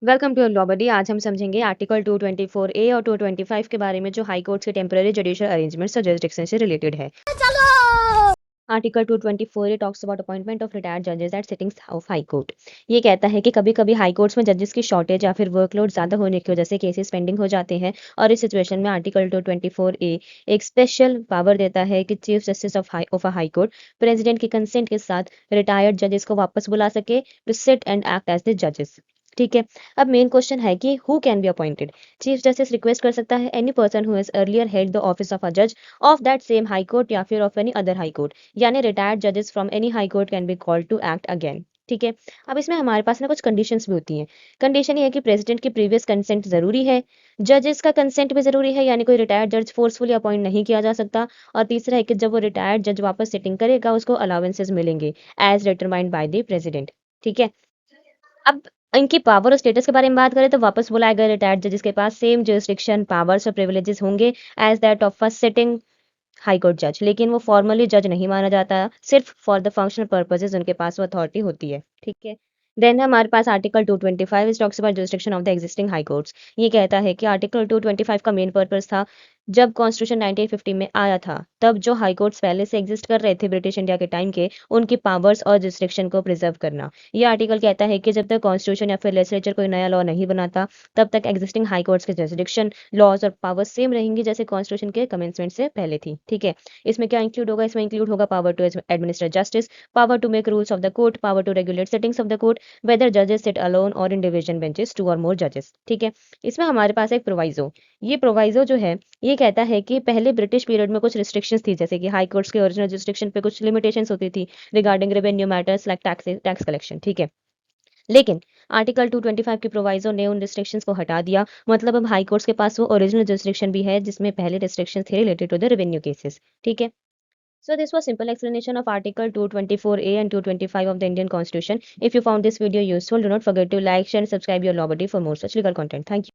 Welcome to law बडी। आज हम समझेंगे आर्टिकल 224 ए और 225 के बारे में जो हाई कोर्ट्स के टेम्पररी जुडिशियल अरेंजमेंट्स और जुरिसडिक्शन से रिलेटेड है। Article 224 A talks about appointment of retired जजेस at sittings of high court. ये कहता है कि कभी-कभी हाई कोर्ट्स में जजेस की शॉर्टेज या फिर वर्कलोड ज्यादा होने की वजह से केसेस पेंडिंग हो जाते हैं और इस सिचुएशन में आर्टिकल 224 ए एक स्पेशल पावर देता है कि chief justice of a high court president के कंसेंट के साथ रिटायर्ड जजेस को वापस बुला सके to sit and act as the जजेस। ठीक है। अब मेन क्वेश्चन है कि who can be appointed. Chief justice request कर सकता है any person who has earlier held the office of a जज of that same high court या फिर of any other high court, यानी रिटायर्ड जजेस from any high court can be called to act again. ठीक है। अब इसमें हमारे पास ना कुछ कंडीशंस भी होती हैं। कंडीशन ये है कि प्रेसिडेंट की प्रीवियस कंसेंट जरूरी है, जजेस का कंसेंट भी जरूरी है, यानी कोई रिटायर्ड जज फोर्सफुली अपॉइंट नहीं किया जा सकता। और तीसरा है कि जब वो रिटायर्ड जज वापस सिटिंग करेगा उसको अलाउंसेस मिलेंगे as determined by the president. ठीक है। अब इनकी पावर और स्टेटस के बारे में बात करें तो वापस बुलाए गए रिटायर्ड जजेस के पास सेम जुरिस्डिक्शन, पावर्स और प्रिविलेजेस होंगे as that of first sitting high court जज, लेकिन वो फॉर्मली जज नहीं माना जाता, सिर्फ फॉर द फंक्शनल पर्पसेस उनके पास वो अथॉरिटी होती है। ठीक है। देन हमारे पास article 225 is talks about jurisdiction of the existing high courts. ये कहता है कि आर्टिकल 225 का मेन पर्पस था, जब कॉन्स्टिट्यूशन 1950 में आया था तब जो हाई कोर्ट्स पहले से एग्जिस्ट कर रहे थे ब्रिटिश इंडिया के टाइम के, उनकी पावर्स और जुरिस्डिक्शन को प्रिजर्व करना। ये आर्टिकल कहता है कि जब तक कॉन्स्टिट्यूशन या फिर लेजिस्लेचर कोई नया लॉ नहीं बनाता तब तक एग्जिस्टिंग हाई कोर्ट्स के जुरिस्डिक्शन, लॉज और पावर्स सेम रहेंगी जैसे कॉन्स्टिट्यूशन के कमेंसमेंट से पहले थी। ठीक है। इसमें क्या इंक्लूड होगा? इसमें इंक्लूड होगा power to administer justice, power to make rules of the court, power to regulate settings of the court, whether जजेस सिट अलोन और इन डिवीजन बेंचेस, टू और मोर जजेस। ठीक है। इसमें हमारे पास एक प्रोवाइजो, ये प्रोवाइजो जो है ये कहता है कि पहले ब्रिटिश पीरियड में कुछ रिस्ट्रिक्शंस थी, जैसे कि हाई कोर्ट्स के ओरिजिनल जुरिस्डिक्शन पे कुछ लिमिटेशंस होती थी regarding revenue matters like tax collection. ठीक है। लेकिन आर्टिकल 225 के प्रोवाइजो ने उन रिस्ट्रिक्शंस को हटा दिया, मतलब अब हाई कोर्ट्स के पास वो ओरिजिनल जुरिस्डिक्शन भी है जिसमें पहले रिस्ट्रिक्शंस थे related to the revenue cases. ठीक है। So this was simple explanation of Article 224A and 225 of the Indian Constitution. If you found this video useful, do not forget to like, share and subscribe your Law Buddy for more such legal content. Thank you.